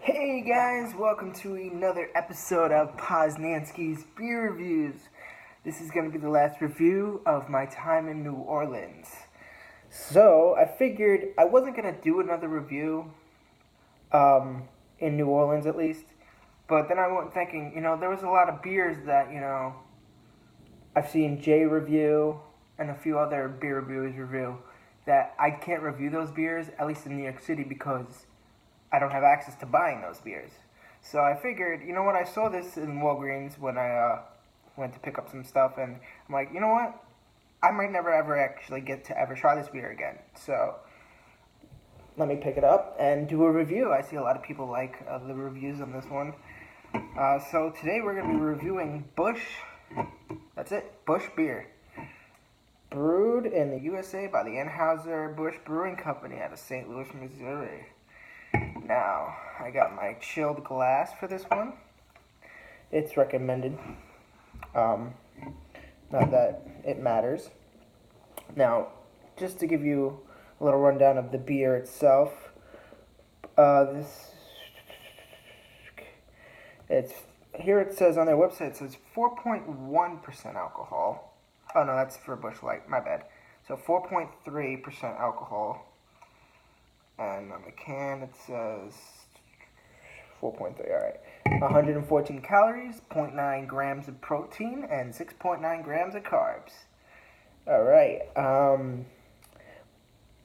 Hey guys, welcome to another episode of Poznansky's Beer Reviews. This is going to be the last review of my time in New Orleans. So, I figured I wasn't going to do another review, in New Orleans at least. But then I went thinking, there was a lot of beers that, I've seen Jay review and a few other beer reviewers review that I can't review those beers, at least in New York City, because I don't have access to buying those beers. So I figured, you know what, I saw this in Walgreens when I went to pick up some stuff, and I'm like, you know what, I might never ever actually get to ever try this beer again. So let me pick it up and do a review. I see a lot of people like the reviews on this one. So today we're going to be reviewing Busch. That's it, Busch beer. Brewed in the USA by the Anheuser-Busch Brewing Company out of St. Louis, Missouri. Now, I got my chilled glass for this one. It's recommended. Not that it matters. Now, just to give you a little rundown of the beer itself, here it says on their website, it says 4.1% alcohol. Oh no, that's for Busch Light, my bad. So 4.3% alcohol. And on the can it says 4.3, alright. 114 calories, 0.9 grams of protein, and 6.9 grams of carbs. Alright, on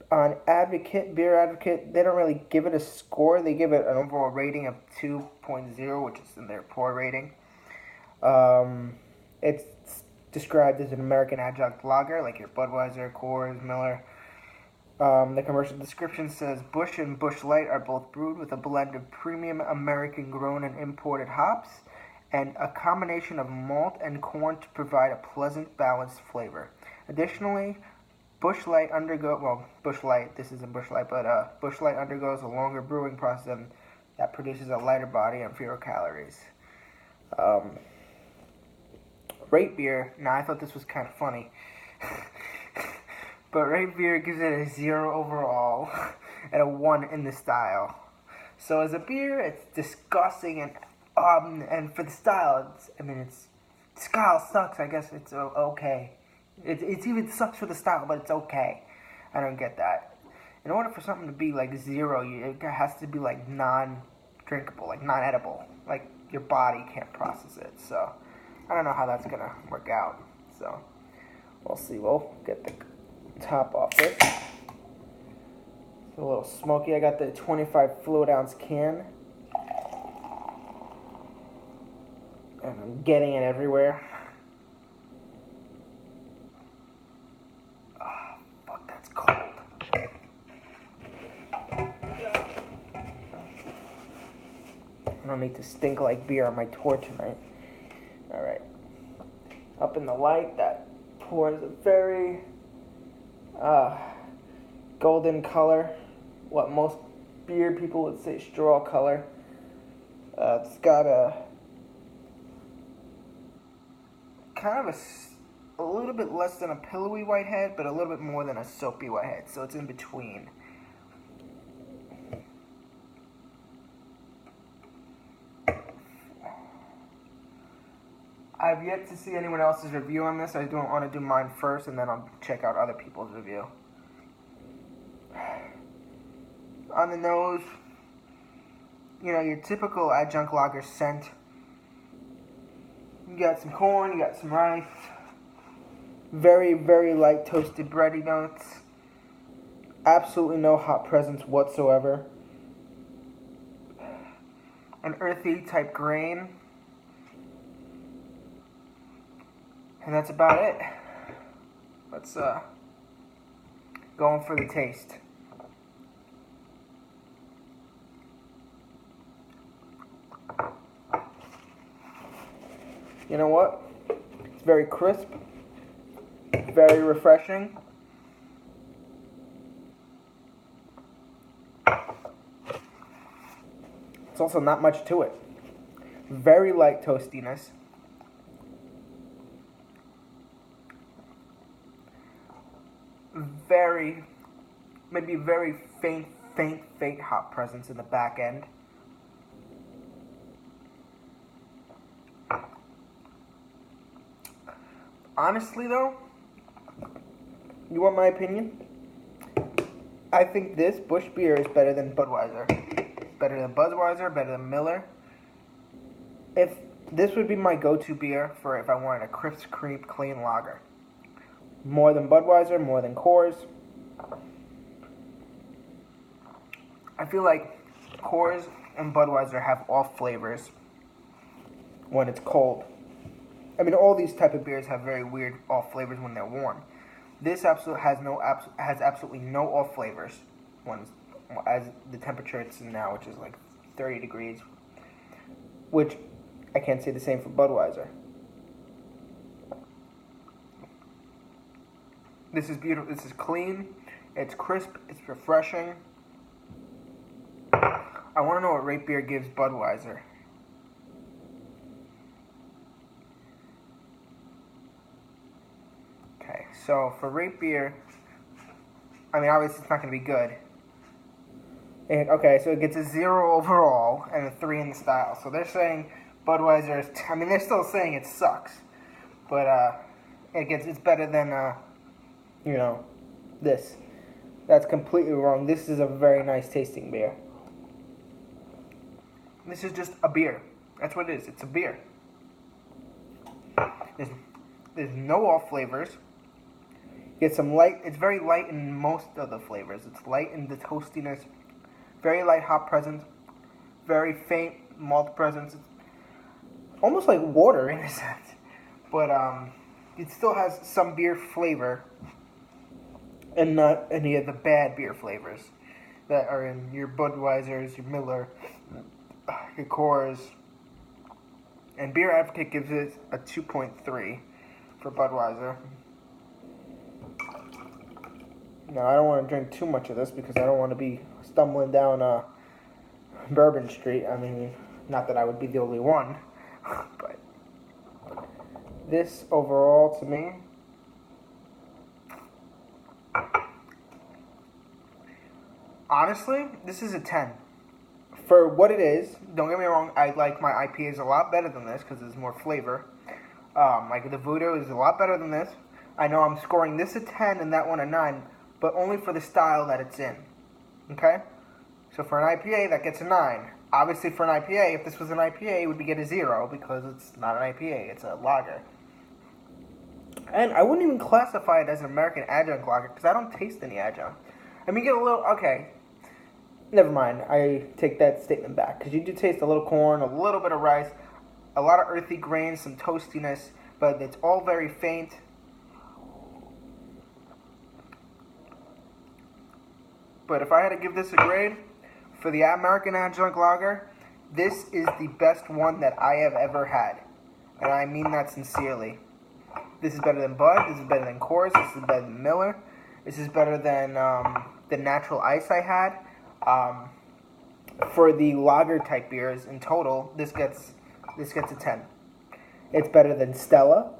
Beer Advocate, they don't really give it a score. They give it an overall rating of 2.0, which is in their poor rating. It's described as an American adjunct lager, like your Budweiser, Coors, Miller. The commercial description says Busch and Busch Light are both brewed with a blend of premium American-grown and imported hops and a combination of malt and corn to provide a pleasant, balanced flavor. Additionally, Busch Light this isn't Busch Light, but Busch Light undergoes a longer brewing process that produces a lighter body and fewer calories. Rate beer, I thought this was kind of funny. But Rate Beer gives it a 0 overall and a 1 in the style. So as a beer, it's disgusting, and for the style, style sucks. I guess it's okay. It even sucks for the style, but it's okay. I don't get that. In order for something to be like 0, it has to be like non-drinkable, like non-edible. Like your body can't process it. So I don't know how that's gonna work out. So we'll see. We'll get the top off it. It's a little smoky. I got the 25 fluid ounce can, and I'm getting it everywhere. Oh, fuck, that's cold. I don't need to stink like beer on my tour tonight. Alright. Up in the light, that pours a very golden color, what most beer people would say straw color. It's got a kind of a little bit less than a pillowy white head, but a little bit more than a soapy white head, so it's in between. I've yet to see anyone else's review on this. I don't want to do mine first, and then I'll check out other people's review. On the nose, your typical adjunct lager scent. You got some corn, you got some rice. Very, very light toasted bready notes. Absolutely no hop presence whatsoever. An earthy type grain. And that's about it. Let's go in for the taste. You know what? It's very crisp, very refreshing. It's also not much to it. Very light toastiness. Maybe very faint hop presence in the back end. Honestly, though, you want my opinion? I think this Busch beer is better than Budweiser. Better than Budweiser, better than Miller. If this would be my go-to beer for if I wanted a crisp, clean lager. More than Budweiser, more than Coors. I feel like Coors and Budweiser have off flavors when it's cold. I mean, all these type of beers have very weird off flavors when they're warm. This absolutely has absolutely no off flavors as the temperature it's in now, which is like 30 degrees, which I can't say the same for Budweiser. This is beautiful. This is clean. It's crisp. It's refreshing. I want to know what rate beer gives Budweiser. Okay, so for rate beer, I mean, obviously it's not going to be good. Okay, so it gets a 0 overall and a 3 in the style. So they're saying Budweiser is, I mean, they're still saying it sucks. But it's better than, this. That's completely wrong. This is a very nice tasting beer. This is just a beer. That's what it is. It's a beer. There's no off flavors. Get some light. It's very light in most of the flavors. It's light in the toastiness. Very light hop presence. Very faint malt presence. It's almost like water in a sense. But it still has some beer flavor. And not any of the bad beer flavors that are in your Budweisers, your Miller, your Coors. And Beer Advocate gives it a 2.3 for Budweiser. Now, I don't want to drink too much of this because I don't want to be stumbling down Bourbon Street. I mean, not that I would be the only one. But this overall, to me, honestly, this is a 10. For what it is, don't get me wrong, I like my IPAs a lot better than this because there's more flavor. Like the Voodoo is a lot better than this. I know I'm scoring this a 10 and that one a 9, but only for the style that it's in. Okay? So for an IPA, that gets a 9. Obviously for an IPA, if this was an IPA, it would get a 0 because it's not an IPA, it's a lager. And I wouldn't even classify it as an American adjunct lager because I don't taste any adjunct. I mean, you get a little, okay. Never mind, I take that statement back. Because you do taste a little corn, a little bit of rice, a lot of earthy grains, some toastiness, but it's all very faint. But if I had to give this a grade, for the American Adjunct Lager, this is the best one that I have ever had. And I mean that sincerely. This is better than Bud, this is better than Coors, this is better than Miller, this is better than the Natural Ice I had. For the lager type beers in total, this gets a 10. It's better than Stella.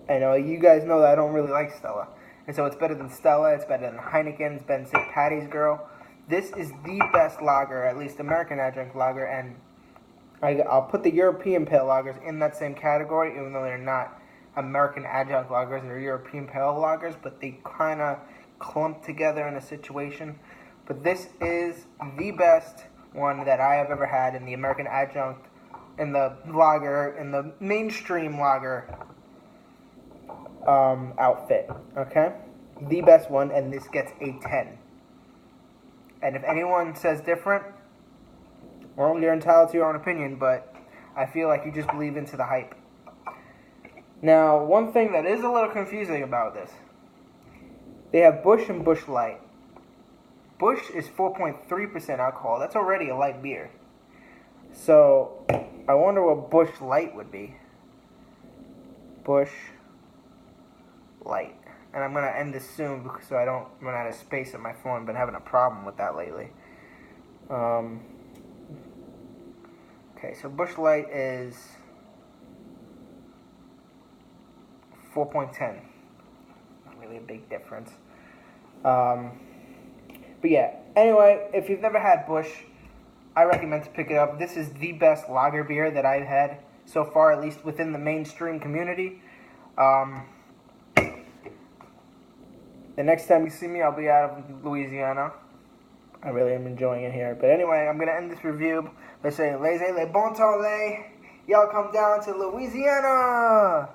I know you guys know that I don't really like Stella. And so it's better than Stella, it's better than Heineken, it's better than St. Patty's Girl. This is the best lager, at least American adjunct lager, and I'll put the European pale lagers in that same category, even though they're not American adjunct lagers, they're European pale lagers, but they kind of clump together in a situation. But this is the best one that I have ever had in the American adjunct, in the lager, in the mainstream lager outfit, okay? The best one, and this gets a 10. And if anyone says different, well, you're entitled to your own opinion, but I feel like you just believe into the hype. Now, one thing that is a little confusing about this, they have Busch and Busch Light. Busch is 4.3% alcohol. That's already a light beer. So, I wonder what Busch Light would be. Busch Light. And I'm going to end this soon so I don't run out of space on my phone. I've been having a problem with that lately. Okay, so Busch Light is 4.10. Not really a big difference. But yeah, anyway, if you've never had Busch, I recommend to pick it up. This is the best lager beer that I've had so far, at least within the mainstream community. The next time you see me, I'll be out of Louisiana. I really am enjoying it here. But anyway, I'm going to end this review by saying, laissez les bon temps, y'all come down to Louisiana!